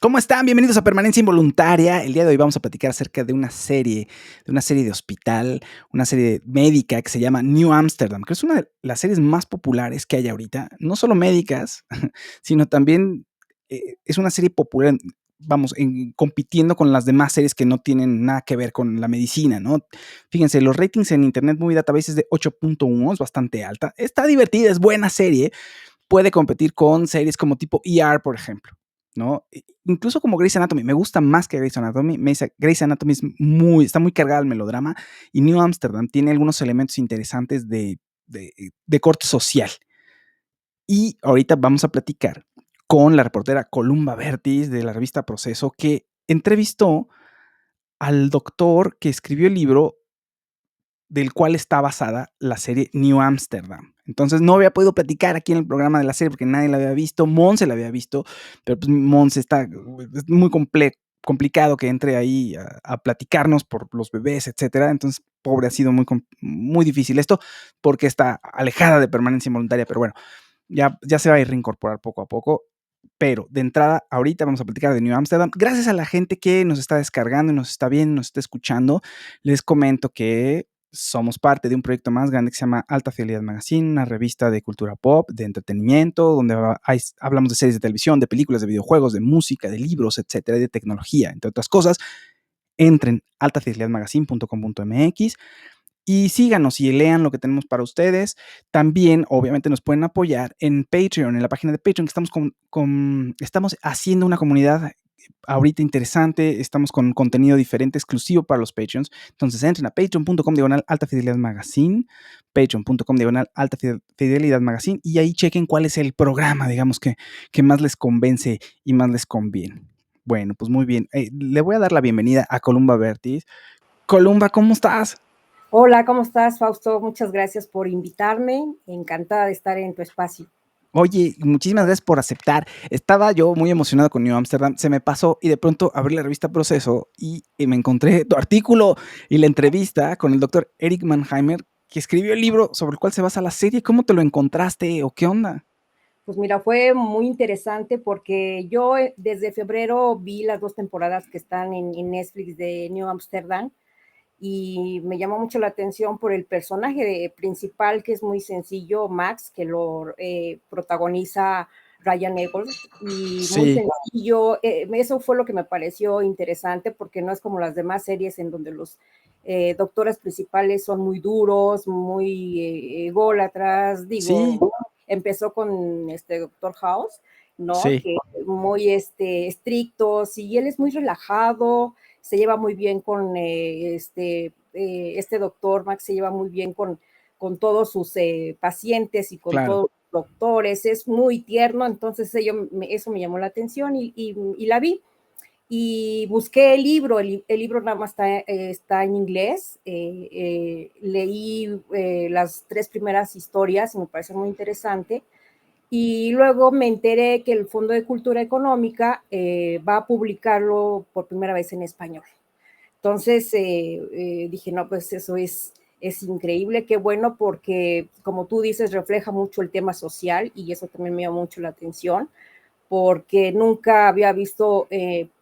¿Cómo están? Bienvenidos a Permanencia Involuntaria. El día de hoy vamos a platicar acerca de una serie de hospital, una serie médica que se llama New Amsterdam, que es una de las series más populares que hay ahorita, no solo médicas, sino también es una serie popular, vamos, compitiendo con las demás series que no tienen nada que ver con la medicina, ¿no? Fíjense, los ratings en Internet Movie Database es de 8.1, es bastante alta. Está divertida, es buena serie, puede competir con series como tipo ER, por ejemplo, ¿no? Incluso como Grey's Anatomy, me gusta más que Grey's Anatomy. Grey's Anatomy está muy cargada al melodrama y New Amsterdam tiene algunos elementos interesantes de corte social. Y ahorita vamos a platicar con la reportera Columba Bertis de la revista Proceso, que entrevistó al doctor que escribió el libro del cual está basada la serie New Amsterdam. Entonces no había podido platicar aquí en el programa de la serie porque nadie la había visto. Monse la había visto, pero pues Monse es muy complicado que entre ahí a platicarnos por los bebés, etcétera. Entonces, pobre, ha sido muy difícil esto porque está alejada de Permanencia Involuntaria, pero bueno, ya se va a ir reincorporar poco a poco. Pero de entrada, ahorita vamos a platicar de New Amsterdam. Gracias a la gente que nos está descargando y nos está viendo, nos está escuchando. Les comento que somos parte de un proyecto más grande que se llama Alta Fidelidad Magazine, una revista de cultura pop, de entretenimiento, donde hablamos de series de televisión, de películas, de videojuegos, de música, de libros, etcétera, de tecnología, entre otras cosas. Entren altafidelidadmagazine.com.mx y síganos y lean lo que tenemos para ustedes. También, obviamente, nos pueden apoyar en Patreon, en la página de Patreon, que estamos haciendo una comunidad ahorita interesante. Estamos con contenido diferente, exclusivo para los Patreons. Entonces, entren a patreon.com/alta fidelidad magazine, patreon.com/alta fidelidad magazine, y ahí chequen cuál es el programa, digamos, que más les convence y más les conviene. Bueno, pues muy bien. Le voy a dar la bienvenida a Columba Bertis. Columba, ¿cómo estás? Hola, ¿cómo estás, Fausto? Muchas gracias por invitarme. Encantada de estar en tu espacio. Oye, muchísimas gracias por aceptar. Estaba yo muy emocionado con New Amsterdam, se me pasó y de pronto abrí la revista Proceso y me encontré tu artículo y la entrevista con el doctor Eric Mannheimer, que escribió el libro sobre el cual se basa la serie. ¿Cómo te lo encontraste o qué onda? Pues mira, fue muy interesante porque yo desde febrero vi las 2 temporadas que están en Netflix de New Amsterdam y me llamó mucho la atención por el personaje principal, que es muy sencillo, Max, que lo protagoniza Ryan Eggold, y muy Sí, sencillo. Eso fue lo que me pareció interesante, porque no es como las demás series en donde los doctores principales son muy duros, muy ególatras. sí, Digo, empezó con este Doctor House, ¿no? sí, Que muy estrictos, y él es muy relajado, se lleva muy bien con este doctor. Max se lleva muy bien con todos sus pacientes y con claro. todos los doctores, es muy tierno. Entonces eso me llamó la atención y la vi. Y busqué el libro nada más está en inglés. Leí las 3 primeras historias y me pareció muy interesante. Y luego me enteré que el Fondo de Cultura Económica va a publicarlo por primera vez en español. Entonces dije, no, pues eso es increíble, qué bueno, porque como tú dices, refleja mucho el tema social y eso también me llamó mucho la atención, porque nunca había visto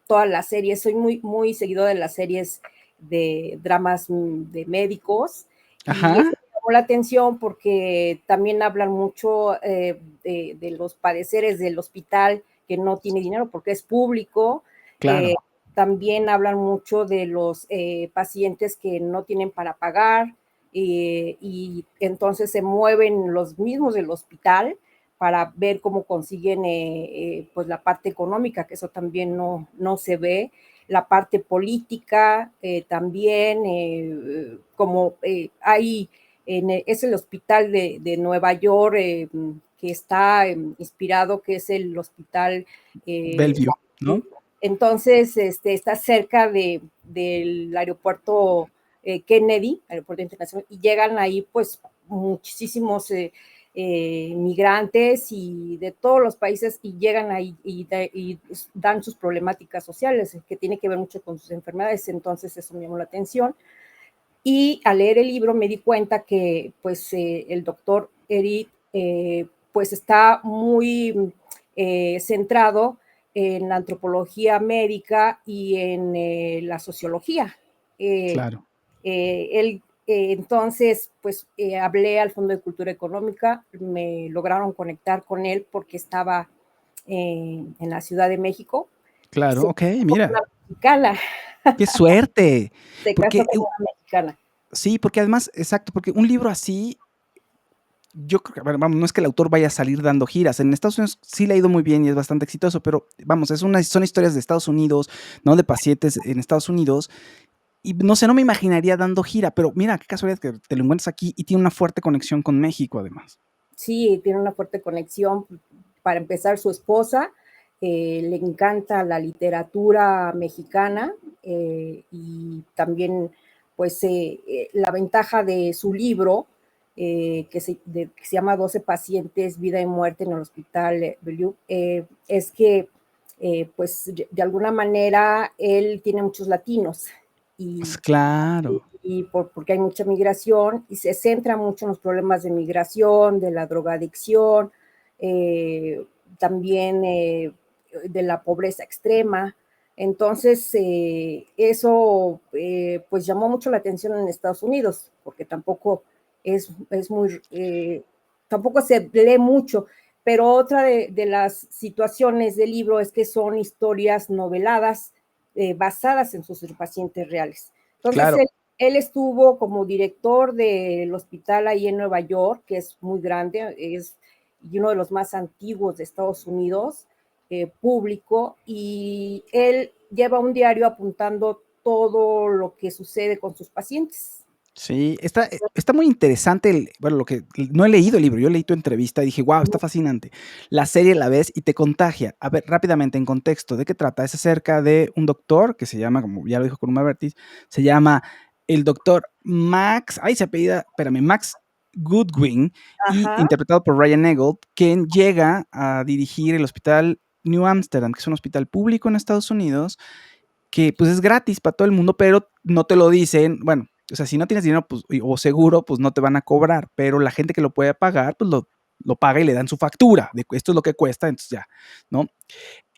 todas las series. Soy muy, muy seguidor de las series de dramas de médicos, y Ajá, eso me llamó la atención porque también hablan mucho de los padeceres del hospital que no tiene dinero porque es público. claro, eh, También hablan mucho de los pacientes que no tienen para pagar, y entonces se mueven los mismos del hospital para ver cómo consiguen pues la parte económica, que eso también no se ve. La parte política también, como es el hospital de Nueva York, que está inspirado, que es el hospital Bellevue, ¿no? entonces está cerca del aeropuerto Kennedy, aeropuerto internacional, y llegan ahí pues muchísimos migrantes y de todos los países, y llegan ahí y dan sus problemáticas sociales, que tiene que ver mucho con sus enfermedades. Entonces eso me llamó la atención, y al leer el libro me di cuenta que pues el doctor Eric pues está muy centrado en la antropología médica y en la sociología. Claro. Él, entonces, pues hablé al Fondo de Cultura Económica, me lograron conectar con él porque estaba en la Ciudad de México. Claro, Se okey, casó con mira, una mexicana, qué suerte, se casó porque, con una mexicana. sí, porque además exacto, porque un libro así, yo creo que, bueno, vamos, no es que el autor vaya a salir dando giras. En Estados Unidos sí le ha ido muy bien y es bastante exitoso, pero vamos, son historias de Estados Unidos, ¿no? De pacientes en Estados Unidos. Y no sé, no me imaginaría dando gira, pero mira, qué casualidad que te lo encuentras aquí y tiene una fuerte conexión con México, además. Sí, tiene una fuerte conexión. Para empezar, su esposa le encanta la literatura mexicana y también, pues, la ventaja de su libro, que se llama 12 pacientes, vida y muerte en el hospital Bellevue, es que, pues, de alguna manera, él tiene muchos latinos y Claro, porque hay mucha migración y se centra mucho en los problemas de migración, de la drogadicción, eh, también de la pobreza extrema. Entonces, eso pues llamó mucho la atención en Estados Unidos, porque tampoco es muy, tampoco se lee mucho, pero otra de las situaciones del libro es que son historias noveladas basadas en sus pacientes reales. Entonces, claro. él estuvo como director del hospital ahí en Nueva York, que es muy grande, es uno de los más antiguos de Estados Unidos, público, y él lleva un diario apuntando todo lo que sucede con sus pacientes. Sí, está muy interesante bueno, lo que no he leído el libro, yo leí tu entrevista y dije: "Guau, está fascinante". La serie la ves y te contagia. A ver, rápidamente, en contexto, ¿de qué trata? Es acerca de un doctor que se llama, como ya lo dijo Columba Bertis, se llama el doctor Max, ay, se apellida, espérame, Max Goodwin, y Ajá, interpretado por Ryan Eggold, quien llega a dirigir el hospital New Amsterdam, que es un hospital público en Estados Unidos, que, pues, es gratis para todo el mundo, pero no te lo dicen. Bueno, o sea, si no tienes dinero, pues, o seguro, pues, no te van a cobrar, pero la gente que lo puede pagar, pues, lo paga y le dan su factura de esto es lo que cuesta, entonces ya, ¿no?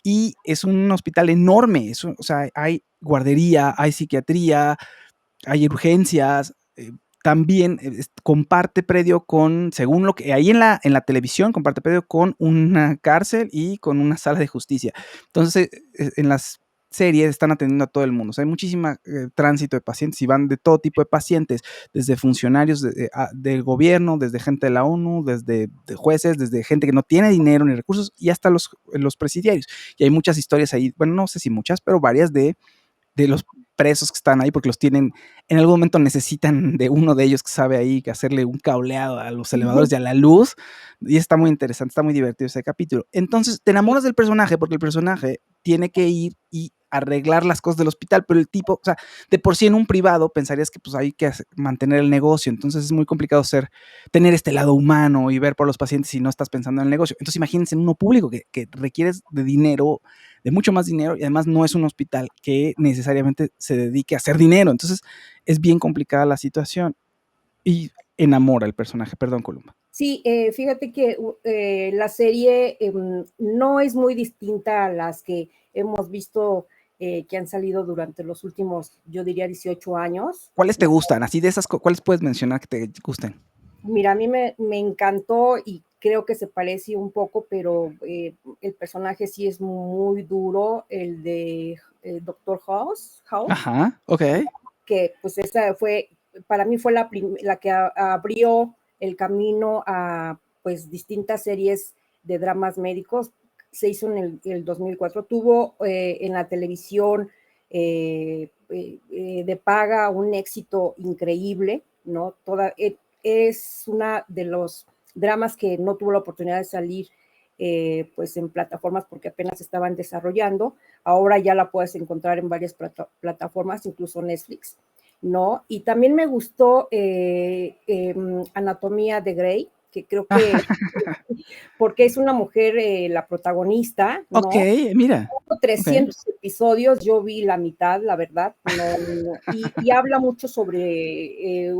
Y es un hospital enorme, o sea, hay guardería, hay psiquiatría, hay urgencias, también, comparte predio con, según lo que ahí en la televisión, comparte predio con una cárcel y con una sala de justicia. Entonces, en las series están atendiendo a todo el mundo. O sea, hay muchísima, tránsito de pacientes y van de todo tipo de pacientes, desde funcionarios del gobierno, desde gente de la ONU, desde de jueces, desde gente que no tiene dinero ni recursos y hasta los presidiarios. Y hay muchas historias ahí, bueno, no sé si muchas, pero varias de los presos que están ahí, porque los tienen, en algún momento necesitan de uno de ellos que sabe ahí que hacerle un cableado a los elevadores y a la luz, y está muy interesante, está muy divertido ese capítulo. Entonces, te sí, enamoras del personaje, porque el personaje tiene que ir y arreglar las cosas del hospital, pero el tipo, o sea, de por sí en un privado pensarías que, pues, hay que mantener el negocio, entonces es muy complicado tener este lado humano y ver por los pacientes si no estás pensando en el negocio. Entonces, imagínense en uno público que requieres de dinero, de mucho más dinero y además no es un hospital que necesariamente se dedique a hacer dinero. Entonces es bien complicada la situación y enamora el personaje. Perdón, Columba. sí, fíjate que la serie no es muy distinta a las que hemos visto que han salido durante los últimos, yo diría, 18 años. ¿Cuáles te gustan? Así de esas, ¿cuáles puedes mencionar que te gusten? Mira, a mí me encantó y creo que se parece un poco, pero el personaje sí es muy duro, el de Doctor House, Ajá, ok. que pues esa fue, para mí fue la que abrió el camino a pues distintas series de dramas médicos. Se hizo en el 2004, tuvo en la televisión de paga un éxito increíble, ¿no? Es una de los dramas que no tuvo la oportunidad de salir pues en plataformas porque apenas estaban desarrollando. Ahora ya la puedes encontrar en varias plataformas, incluso Netflix, ¿no? Y también me gustó Anatomía de Grey, que creo que, porque es una mujer la protagonista, Ok, ¿no? mira. Ok. 300 episodios, yo vi la mitad, la verdad, y habla mucho sobre,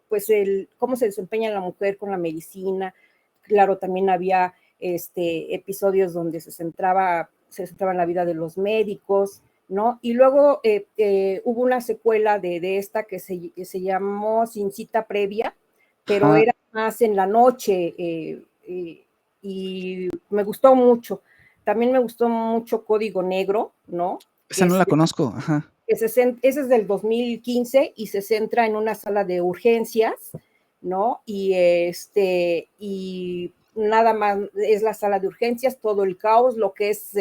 pues, cómo se desempeña la mujer con la medicina. Claro, también había episodios donde se centraba se centraba en la vida de los médicos, ¿no? Y luego hubo una secuela de esta que se llamó Sin cita previa, pero Ajá. era más en la noche y me gustó mucho. También me gustó mucho Código Negro, ¿no? Esa no la conozco, ajá. Ese es del 2015 y se centra en una sala de urgencias, ¿no? Y nada más es la sala de urgencias, todo el caos, lo que es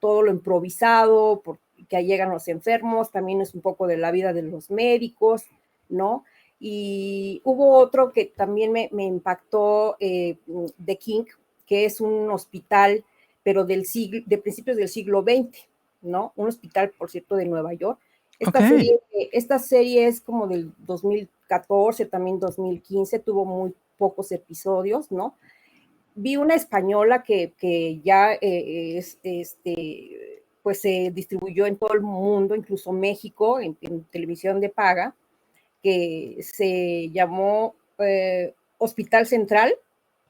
todo lo improvisado, porque llegan los enfermos, también es un poco de la vida de los médicos, ¿no? Y hubo otro que también me impactó, The King, que es un hospital, pero de principios del siglo XX, ¿no? Un hospital, por cierto, de Nueva York. Ok. Esta serie es como del 2014, también 2015, tuvo muy pocos episodios, ¿no? Vi una española que ya pues se distribuyó en todo el mundo, incluso México, en televisión de paga, que se llamó Hospital Central,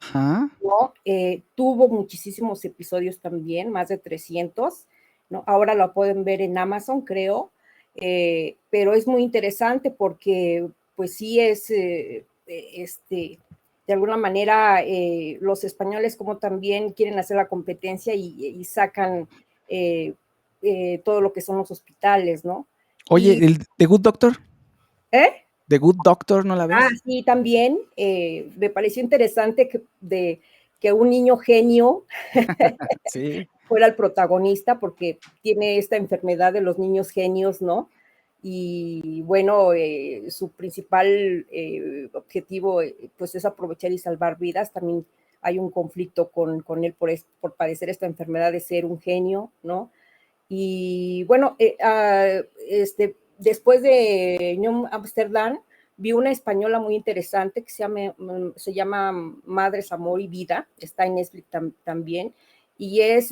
Ajá. ¿no? Tuvo muchísimos episodios también, más de 300, ¿no? Ahora lo pueden ver en Amazon, creo, pero es muy interesante porque, pues sí es, de alguna manera, los españoles como también quieren hacer la competencia y sacan todo lo que son los hospitales, ¿no? Oye, Y, el The Good Doctor. ¿eh? The Good Doctor, ¿no la ves? Sí, también me pareció interesante que un niño genio Sí. fuera el protagonista porque tiene esta enfermedad de los niños genios, ¿no? Y bueno, su principal objetivo pues es aprovechar y salvar vidas. También hay un conflicto con él por padecer esta enfermedad de ser un genio, ¿no? Y bueno, después de New Amsterdam, vi una española muy interesante que se llama Madres, Amor y Vida, está en Netflix también, y es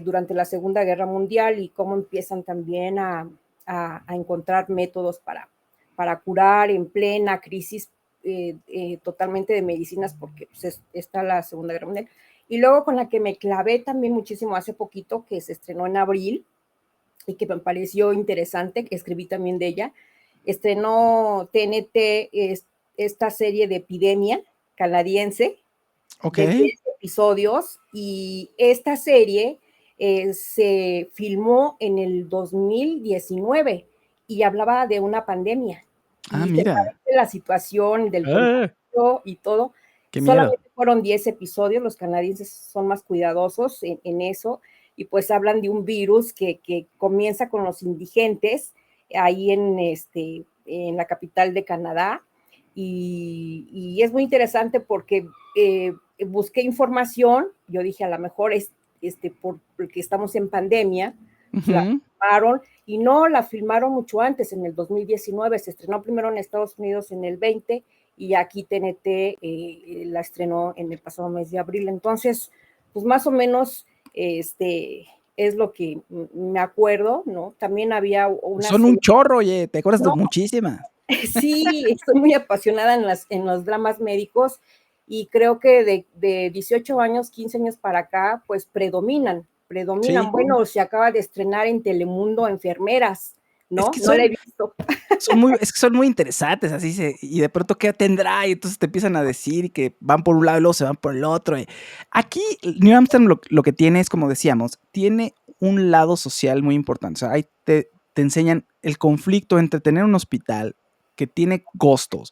durante la Segunda Guerra Mundial y cómo empiezan también a encontrar métodos para curar en plena crisis totalmente de medicinas, porque pues, está la Segunda Guerra Mundial. Y luego con la que me clavé también muchísimo hace poquito, que se estrenó en abril y que me pareció interesante, que escribí también de ella, estrenó TNT esta serie de Epidemia canadiense Ok. de 10 episodios y esta serie se filmó en el 2019 y hablaba de una pandemia Ah, y se sabe mira. que la situación del Ah, contagio y todo, qué miedo. solamente fueron 10 episodios, los canadienses son más cuidadosos en eso y pues hablan de un virus que comienza con los indigentes ahí en la capital de Canadá y es muy interesante porque busqué información, yo dije a lo mejor es porque estamos en pandemia, pues la Ujú. filmaron y no la filmaron mucho antes, en el 2019, se estrenó primero en Estados Unidos en el 20 y aquí TNT la estrenó en el pasado mes de abril, entonces pues más o menos es lo que me acuerdo, ¿no? También había una Son un serie, chorro, oye, te acuerdas de ¿no? muchísimas. Sí, estoy muy apasionada en los dramas médicos y creo que de 18 años, 15 años para acá, pues predominan. Sí, Bueno, se acaba de estrenar en Telemundo Enfermeras, es ¿no? que No la he son visto. es que son muy interesantes, así y de pronto, ¿qué tendrá? Y entonces te empiezan a decir que van por un lado y luego se van por el otro. Aquí, New Amsterdam lo que tiene es, como decíamos, tiene un lado social muy importante. O sea, ahí te enseñan el conflicto entre tener un hospital que tiene costos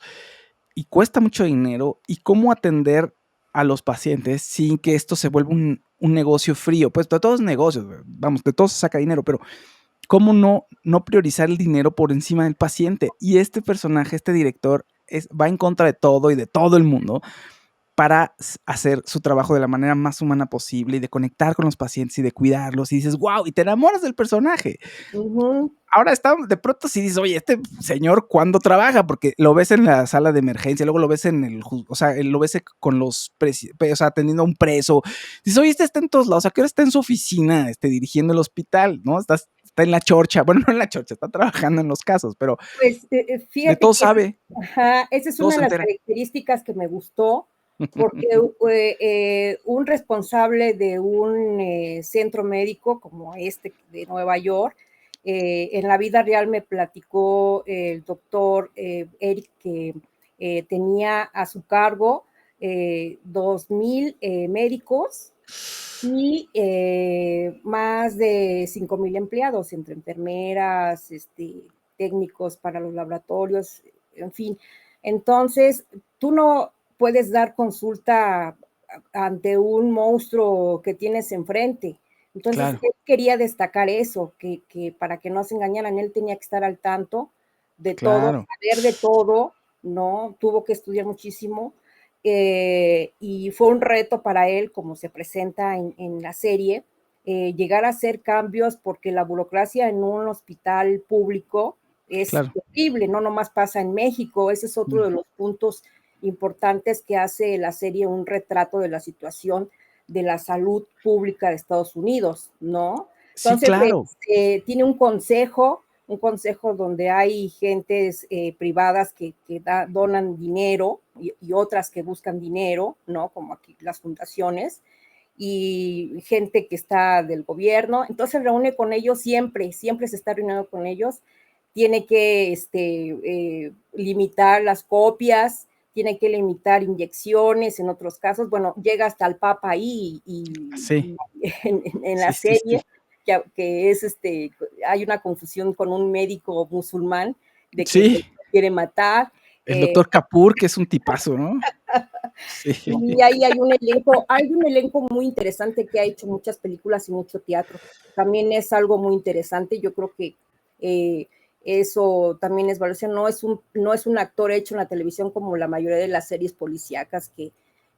y cuesta mucho dinero y cómo atender a los pacientes sin que esto se vuelva un negocio frío. Pues de todos negocios, vamos, de todos se saca dinero, pero cómo no priorizar el dinero por encima del paciente. Y este personaje, este director, va en contra de todo y de todo el mundo para hacer su trabajo de la manera más humana posible y de conectar con los pacientes y de cuidarlos. Y dices, wow, y te enamoras del personaje. Ujú. Ahora está, de pronto si dices, oye, este señor, ¿cuándo trabaja? Porque lo ves en la sala de emergencia, luego lo ves en o sea, lo ves con o sea, atendiendo a un preso. Dices, oye, este está en todos lados, ¿a qué hora está en su oficina, dirigiendo el hospital, ¿no? Está en la chorcha, bueno, no en la chorcha, está trabajando en los casos, pero Pues de fíjate todo que sabe, ajá, esa es todo una se de las entera. características que me gustó, porque un responsable de un centro médico como este de Nueva York, en la vida real me platicó el doctor Eric que tenía a su cargo 2,000 médicos y más de 5,000 empleados, entre enfermeras, técnicos para los laboratorios, en fin. Entonces, tú no puedes dar consulta ante un monstruo que tienes enfrente. Entonces, Claro, él quería destacar eso, que para que no se engañaran, él tenía que estar al tanto de todo, claro, saber de todo, ¿no? Tuvo que estudiar muchísimo. Y fue un reto para él, como se presenta en la serie, llegar a hacer cambios porque la burocracia en un hospital público es claro. terrible, no nomás pasa en México, ese es otro de los puntos importantes que hace la serie un retrato de la situación de la salud pública de Estados Unidos, ¿no? Sí, Entonces, claro. tiene un consejo donde hay gentes privadas que donan dinero y otras que buscan dinero, ¿no? Como aquí las fundaciones, y gente que está del gobierno. Entonces se reúne con ellos siempre, siempre se está reuniendo con ellos. Tiene que limitar las copias, tiene que limitar inyecciones en otros casos. Bueno, llega hasta el Papa ahí Sí, en la sí, sí, sí. serie, que es hay una confusión con un médico musulmán de que Sí, se quiere matar. el doctor Kapoor, que es un tipazo, ¿no? Sí. Y ahí hay un elenco muy interesante que ha hecho muchas películas y mucho teatro. También es algo muy interesante. Yo creo que eh, eso también es valoración. No es un actor hecho en la televisión como la mayoría de las series policíacas que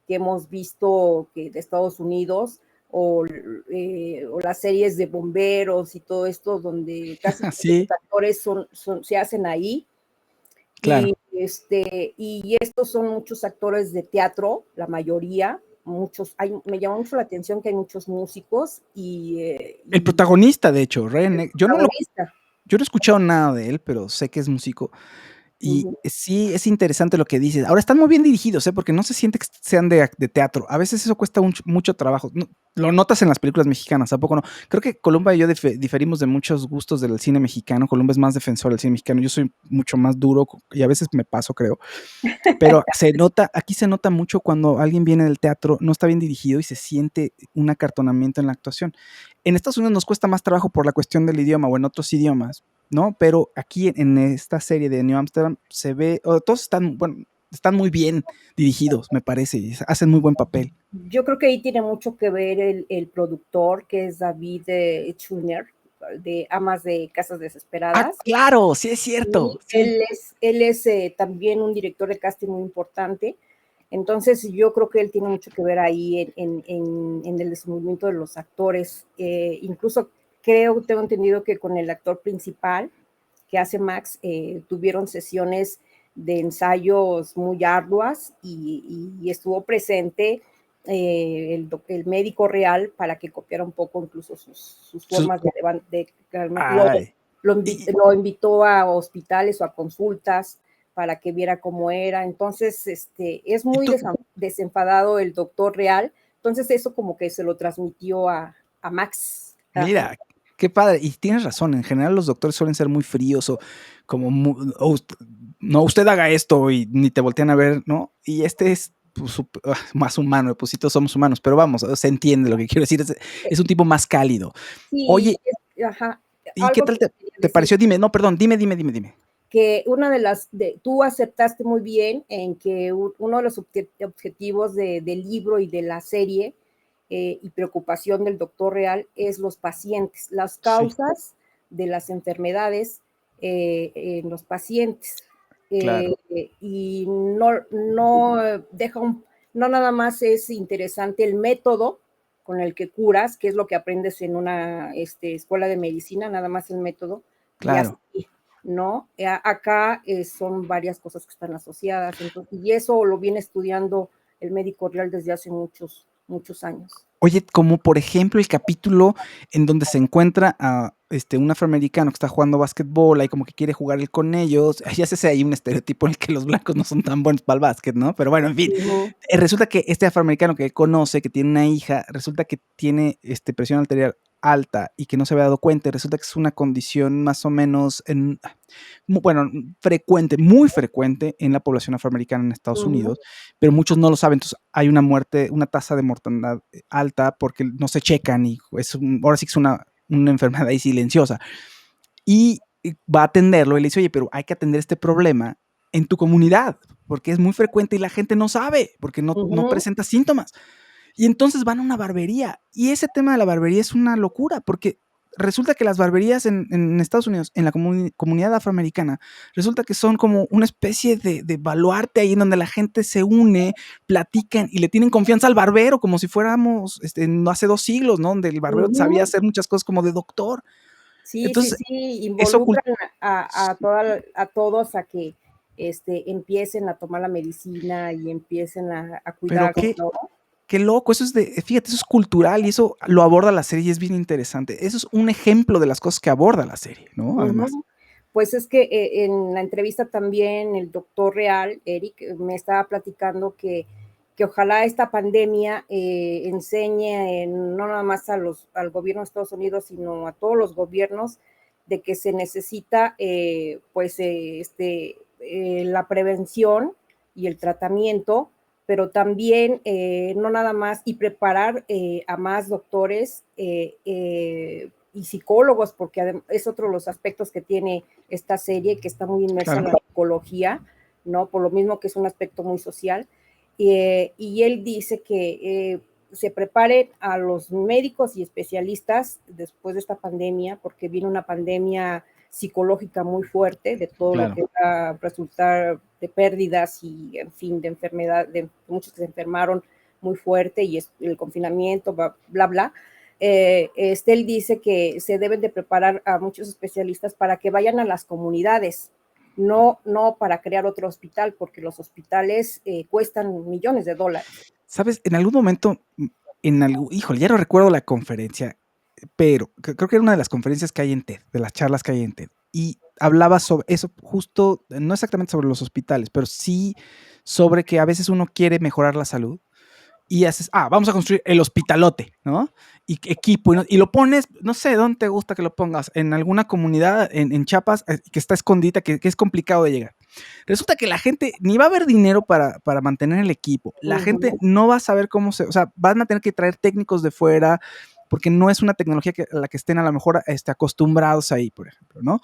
hemos visto que de Estados Unidos o las series de bomberos y todo esto, donde casi todos los Sí, actores se hacen ahí claro. y estos son muchos actores de teatro, la mayoría, me llama mucho la atención que hay muchos músicos El y protagonista, de hecho, el Yo no lo protagonista. yo no he escuchado nada de él, pero sé que es músico. Y Uh-huh. sí, es interesante lo que dices. Ahora están muy bien dirigidos, ¿eh? Porque no se siente que sean de teatro. A veces eso cuesta mucho trabajo. Lo notas en las películas mexicanas, ¿a poco no? Creo que Columba y yo diferimos de muchos gustos del cine mexicano. Columba es más defensor del cine mexicano. Yo soy mucho más duro y a veces me paso, creo. Pero aquí se nota mucho cuando alguien viene del teatro, no está bien dirigido y se siente un acartonamiento en la actuación. En Estados Unidos nos cuesta más trabajo por la cuestión del idioma o en otros idiomas, ¿no? Pero aquí en esta serie de New Amsterdam se ve, todos están, bueno, están muy bien dirigidos, me parece, y hacen muy buen papel. Yo creo que ahí tiene mucho que ver el productor, que es David Schulner, de Amas de Casas Ah, Desesperadas. claro, sí es Y cierto, sí, él es también un director de casting muy importante. Entonces, yo creo que él tiene mucho que ver ahí en el desenvolvimiento de los actores. Incluso tengo entendido que con el actor principal que hace Max, tuvieron sesiones de ensayos muy arduas y estuvo presente el médico real para que copiara un poco incluso sus sus- formas de ay, y, lo invitó a hospitales o a consultas para que viera cómo era. Entonces, es y muy tú, desenfadado el doctor real. Entonces, eso como que se lo transmitió a Max. Ajá. mira, qué padre. Y tienes razón, en general los doctores suelen ser muy fríos o como, no, usted haga esto y ni te voltean a ver, ¿no? Y este es pues, más humano, pues sí, todos somos humanos, pero vamos, se entiende lo que quiero decir, es un tipo más cálido. Sí, Oye, ajá. ¿y qué Algo tal que quería te decir, pareció? Dime, no, perdón, dime. que una de tú aceptaste muy bien en que uno de los objetivos del libro y de la serie y preocupación del doctor real es los pacientes, las Sí, causas de las enfermedades en los pacientes. claro. Y no nada más es interesante el método con el que curas, que es lo que aprendes en una escuela de medicina, nada más el método, y así, Claro. ¿no? Acá son varias cosas que están asociadas, entonces, y eso lo viene estudiando el médico real desde hace muchos. muchos años. Oye, como por ejemplo el capítulo en donde se encuentra a un afroamericano que está jugando básquetbol, ahí como que quiere jugar él con ellos. Ya sé si hay un estereotipo en el que los blancos no son tan buenos para el básquet, ¿no? Pero bueno, en fin. Ujú, Resulta que este afroamericano que él conoce, que tiene una hija, resulta que tiene presión arterial alta y que no se había dado cuenta. Y resulta que es una condición más o menos bueno, frecuente, muy frecuente en la población afroamericana en Estados ujú, Unidos, pero muchos no lo saben. Entonces hay una tasa de mortandad alta porque no se checan y ahora sí que es una enfermedad ahí silenciosa. Y va a atenderlo y le dice, oye, pero hay que atender este problema en tu comunidad, porque es muy frecuente y la gente no sabe, porque no ujú, presenta síntomas. Y entonces van a una barbería. Y ese tema de la barbería es una locura, porque resulta que las barberías en Estados Unidos, en la comunidad afroamericana, resulta que son como una especie de baluarte ahí en donde la gente se une, platican y le tienen confianza al barbero, como si fuéramos hace 2 siglos, ¿no? Donde el barbero sabía ujú. hacer muchas cosas como de doctor. Sí, sí, Entonces, sí, eso involucran a todos a que empiecen a tomar la medicina y empiecen a pero cuidarse, qué, ¿no? qué loco, fíjate, eso es cultural y eso lo aborda la serie y es bien interesante. Eso es un ejemplo de las cosas que aborda la serie, ¿no? Además. Ujú. Pues es que en la entrevista también el doctor Real, Eric, me estaba platicando que ojalá esta pandemia enseñe no nada más al gobierno de Estados Unidos, sino a todos los gobiernos de que se necesita la prevención y el tratamiento, pero también no nada más y preparar a más doctores y psicólogos, porque es otro de los aspectos que tiene esta serie, que está muy inmersa en Claro. la psicología, ¿no? Por lo mismo que es un aspecto muy social. Y él dice que se preparen a los médicos y especialistas después de esta pandemia, porque viene una pandemia psicológica muy fuerte de todo lo Claro. que va a resultar de pérdidas y, en fin, de enfermedad, de muchos que se enfermaron muy fuerte y el confinamiento, bla, bla, bla. Él dice que se deben de preparar a muchos especialistas para que vayan a las comunidades, no para crear otro hospital, porque los hospitales cuestan millones de dólares. ¿Sabes? En algún momento, híjole, ya no recuerdo la conferencia, pero creo que era una de las conferencias que hay en TED, de las charlas que hay en TED. Y hablaba sobre eso, justo, no exactamente sobre los hospitales, pero sí sobre que a veces uno quiere mejorar la salud y haces, vamos a construir el hospitalote, ¿no? Y equipo, y lo pones, no sé, ¿dónde te gusta que lo pongas? En alguna comunidad en Chiapas que está escondida, que es complicado de llegar. Resulta que la gente ni va a haber dinero para mantener el equipo, la gente Ujú, no va a saber o sea, van a tener que traer técnicos de fuera, porque no es una tecnología a la que estén a lo mejor acostumbrados ahí, por ejemplo, ¿no?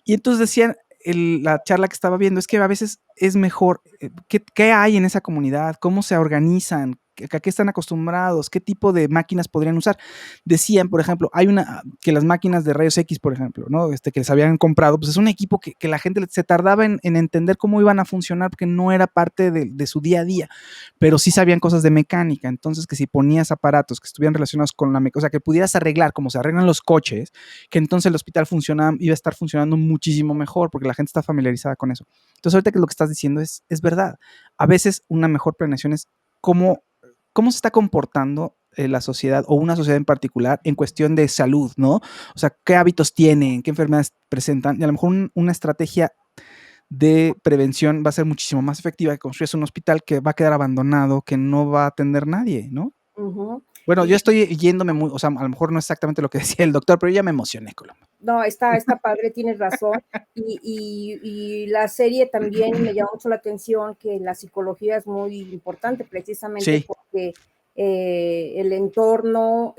Y entonces decían, la charla que estaba viendo es que a veces es mejor, ¿qué hay en esa comunidad? ¿Cómo se organizan? ¿A qué están acostumbrados? ¿Qué tipo de máquinas podrían usar? Decían, por ejemplo, que las máquinas de rayos X, por ejemplo, ¿no? Que les habían comprado, pues es un equipo que la gente se tardaba en entender cómo iban a funcionar porque no era parte de su día a día, pero sí sabían cosas de mecánica. Entonces, que si ponías aparatos que estuvieran relacionados con la mecánica, o sea, que pudieras arreglar como se arreglan los coches, que entonces el hospital iba a estar funcionando muchísimo mejor porque la gente está familiarizada con eso. Entonces, ahorita que lo que estás diciendo es verdad. A veces una mejor planeación es cómo se está comportando la sociedad o una sociedad en particular en cuestión de salud, ¿no? O sea, qué hábitos tienen, qué enfermedades presentan, y a lo mejor una estrategia de prevención va a ser muchísimo más efectiva que construyes un hospital que va a quedar abandonado, que no va a atender nadie, ¿no? ujú. Bueno, yo Y estoy yéndome o sea, a lo mejor no es exactamente lo que decía el doctor, pero ya me emocioné, Colombo. no, está padre, tienes razón. Y la serie también me llama mucho la atención que la psicología es muy importante, precisamente Sí, porque el entorno,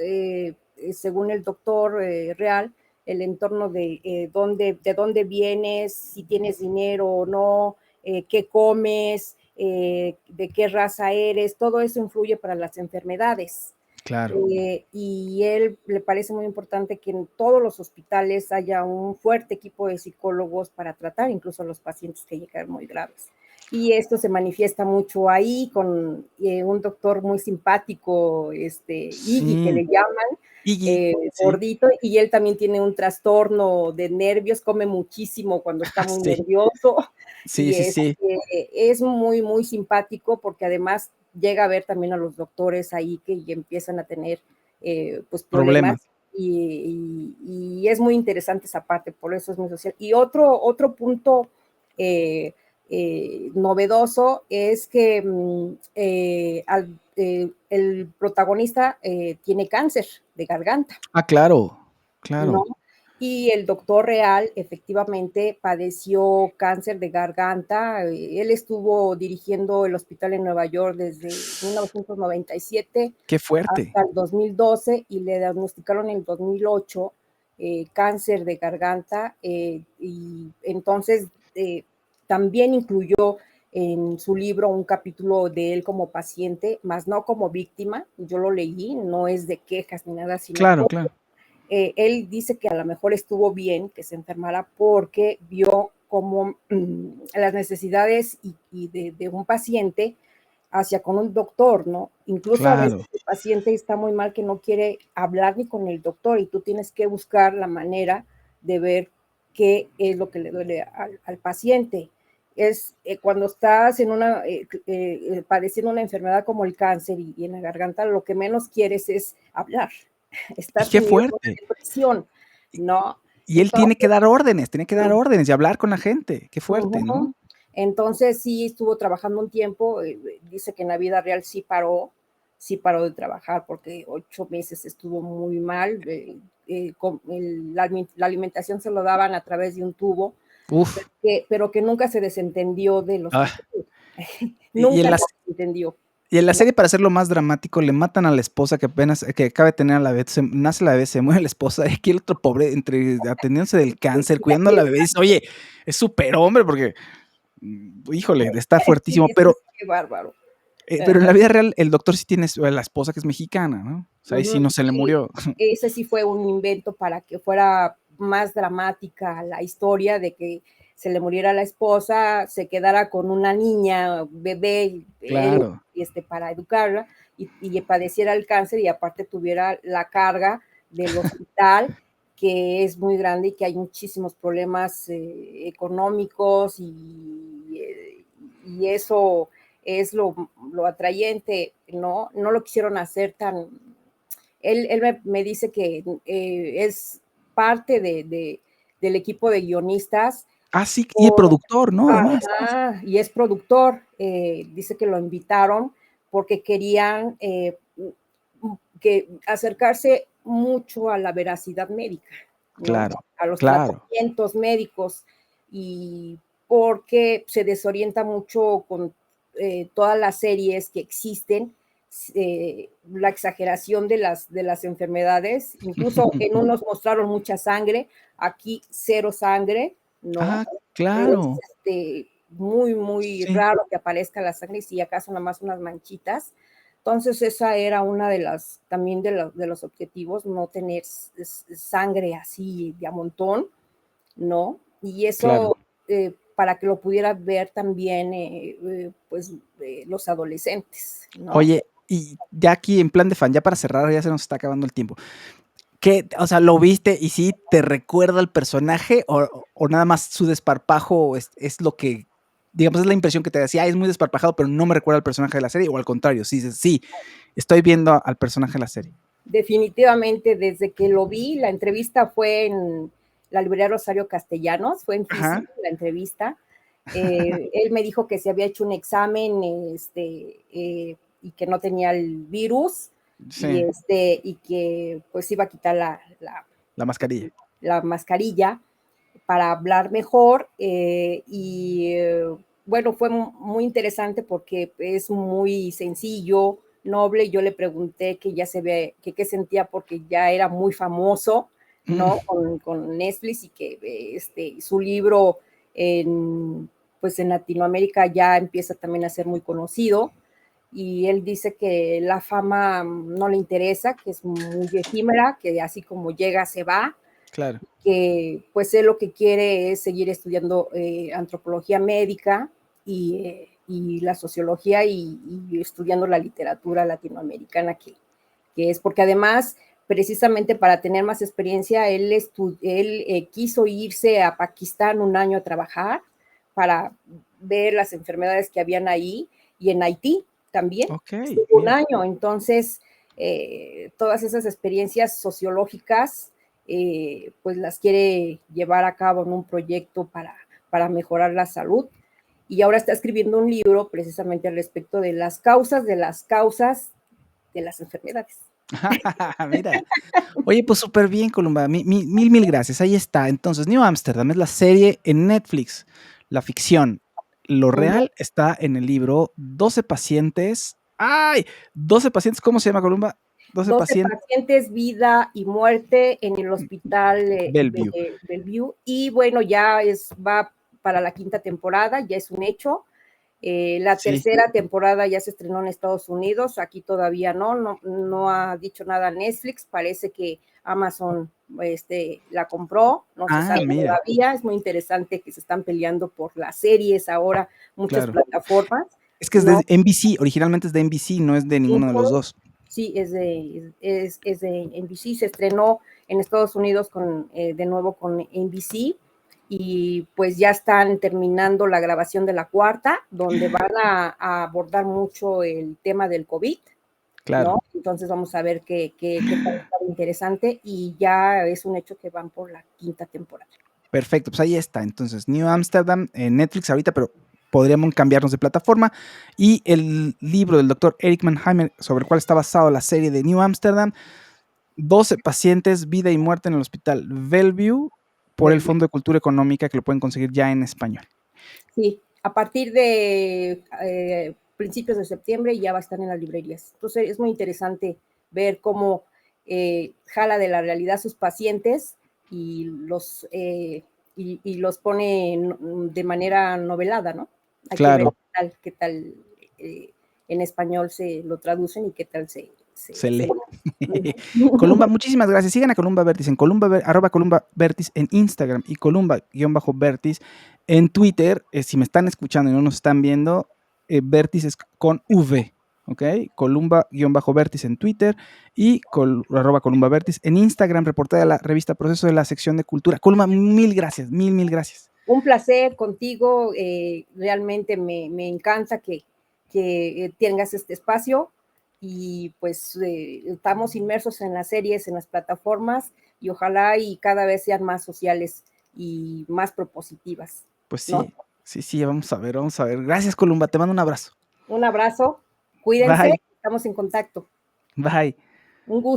según el doctor Real, el entorno de dónde vienes, si tienes dinero o no, qué comes, de qué raza eres, todo eso influye para las enfermedades. claro. Y él le parece muy importante que en todos los hospitales haya un fuerte equipo de psicólogos para tratar incluso a los pacientes que llegan muy graves. Y esto se manifiesta mucho ahí con un doctor muy simpático, Iggy, que Sí. le llaman, Iggy, sí. gordito, y él también tiene un trastorno de nervios, come muchísimo cuando está muy Sí, nervioso, sí, y sí, sí. es muy, muy simpático porque además llega a ver también a los doctores ahí que ya empiezan a tener pues Problemas. problemas y es muy interesante esa parte, por eso es muy social. Y otro punto novedoso es que el protagonista tiene cáncer de garganta, Ah, claro, ¿no? claro. Y el doctor real efectivamente padeció cáncer de garganta. Él estuvo dirigiendo el hospital en Nueva York desde 1997 Qué fuerte. hasta el 2012 y le diagnosticaron en el 2008 cáncer de garganta y entonces también incluyó en su libro un capítulo de él como paciente, más no como víctima. Yo lo leí, no es de quejas ni nada, sino Claro, claro. él dice que a lo mejor estuvo bien que se enfermara porque vio como las necesidades de un paciente hacia con un doctor, ¿no? Incluso a veces Claro. el paciente está muy mal que no quiere hablar ni con el doctor y tú tienes que buscar la manera de ver qué es lo que le duele al paciente. Es cuando estás en padeciendo una enfermedad como el cáncer y en la garganta, lo que menos quieres es hablar, Y estás qué sumido en una fuerte. depresión, ¿no? Y él tiene que Entonces, dar órdenes, tiene que dar órdenes y hablar con la gente. Qué fuerte, ujú. ¿no? Entonces sí estuvo trabajando un tiempo, dice que en la vida real sí paró de trabajar porque 8 meses estuvo muy mal, la alimentación se lo daban a través de un tubo, Uf. pero que nunca se desentendió del Ah, hospital, y nunca en se las desentendió, y en la ¿no? serie, para hacerlo más dramático, le matan a la esposa que apenas que acaba de tener a la bebé, nace la bebé, se muere la esposa, y aquí el otro pobre entre atendiéndose del cáncer, cuidando a la bebé, dice: "Oye, es superhombre", porque, híjole, está Sí, fuertísimo, dices, qué bárbaro. pero en la Ajá. vida real el doctor sí tiene la esposa que es mexicana, ¿no? O sea, ahí sí Ujú. no se le Sí, murió. ese sí fue un invento para que fuera más dramática la historia de que se le muriera la esposa, se quedara con una niña, bebé, él, Claro. para educarla y padeciera el cáncer y aparte tuviera la carga del hospital, que es muy grande y que hay muchísimos problemas económicos y eso es lo atrayente, ¿no? No lo quisieron hacer tan él me dice que es parte del equipo de guionistas Ah, sí, y el por, productor, ¿no? Además. y es productor. Dice que lo invitaron porque querían que acercarse mucho a la veracidad médica, ¿no? Claro, A los claro. tratamientos médicos y porque se desorienta mucho con todas las series que existen, la exageración de las enfermedades, incluso en unos mostraron mucha sangre, aquí cero sangre, ¿no? Ah, Es claro. muy, muy Sí, raro que aparezca la sangre y si acaso nada más unas manchitas. Entonces esa era una de las, también de los objetivos, no tener sangre así de a montón, ¿no? Y claro. eso para que lo pudiera ver también, pues, los adolescentes, ¿no? Oye, y ya aquí en plan de fan, ya para cerrar, ya se nos está acabando el tiempo. ¿Qué? O sea, ¿lo viste y sí te recuerda al personaje o nada más su desparpajo es lo que, digamos, es la impresión que te da? Sí, es muy desparpajado, pero no me recuerda al personaje de la serie, o al contrario, sí dices: "Sí, estoy viendo al personaje de la serie"? Definitivamente, desde que lo vi, la entrevista fue en la librería Rosario Castellanos, fue en Ajá. físico la entrevista. Él me dijo que se había hecho un examen y que no tenía el virus Sí, y que pues iba a quitar la mascarilla. la mascarilla para hablar mejor bueno, fue muy interesante porque es muy sencillo, noble. Yo le pregunté que ya se ve, que qué sentía porque ya era muy famoso, Mm, ¿no? Con Netflix y que su libro en, pues en Latinoamérica ya empieza también a ser muy conocido. Y él dice que la fama no le interesa, que es muy efímera, que así como llega, se va, claro, que pues él lo que quiere es seguir estudiando antropología médica y la sociología y estudiando la literatura latinoamericana que es, porque además, precisamente para tener más experiencia, él quiso irse a Pakistán un año a trabajar para ver las enfermedades que habían ahí y en Haití. también, Ok, estuvo un mira. año, entonces todas esas experiencias sociológicas, pues las quiere llevar a cabo en un proyecto para mejorar la salud. Y ahora está escribiendo un libro precisamente al respecto de las causas de las enfermedades. Mira. Oye, pues súper bien, Columba. Mil gracias. Ahí está. Entonces, New Amsterdam es la serie en Netflix, la ficción. Lo Ujú. real está en el libro 12 pacientes. ¡Ay! 12 pacientes, ¿cómo se llama, Columba? 12 12 pacientes. pacientes, vida y muerte en el hospital Bellevue. Bellevue. Y bueno, va para la quinta temporada, ya es un hecho. La Sí. tercera temporada ya se estrenó en Estados Unidos, aquí todavía no ha dicho nada Netflix, parece que Amazon la compró, no se Ah, sabe mira, todavía, es muy interesante que se están peleando por las series ahora, muchas claro. plataformas, Es que es ¿no? de NBC, originalmente es de NBC, no es de ninguno de los Ujú. dos. Sí, es de NBC, se estrenó en Estados Unidos de nuevo con NBC y pues ya están terminando la grabación de la cuarta, donde van a abordar mucho el tema del COVID, Claro. ¿no? Entonces vamos a ver qué tal está de interesante y ya es un hecho que van por la quinta temporada. Perfecto, pues ahí está. Entonces, New Amsterdam en Netflix ahorita, pero podríamos cambiarnos de plataforma. Y el libro del doctor Eric Mannheimer, sobre el cual está basado la serie de New Amsterdam, 12 pacientes, vida y muerte en el hospital Bellevue, por el Bellevue. Fondo de Cultura Económica, que lo pueden conseguir ya en español. Sí, a partir de principios de septiembre ya va a estar en las librerías. Entonces es muy interesante ver cómo jala de la realidad sus pacientes y y los pone de manera novelada, ¿no? Hay que ver Claro, qué tal en español se lo traducen y qué tal se se lee. Ujú. Columba, muchísimas gracias. Sigan a Columba Vertis en arroba Columba Vertis en Instagram y Columba-Vertis en Twitter. Si me están escuchando y no nos están viendo, Vertis es con V, ¿ok? Columba-Vertis en Twitter y arroba Columba Vertis en Instagram, reportada de la revista Proceso de la sección de cultura. Columba, mil gracias, mil gracias. Un placer contigo, realmente me encanta que tengas este espacio y pues estamos inmersos en las series, en las plataformas y ojalá y cada vez sean más sociales y más propositivas, Pues ¿no? sí, vamos a ver, vamos a ver. Gracias, Columba, te mando un abrazo. Un abrazo, cuídense, Bye, estamos en contacto. bye. Un gusto.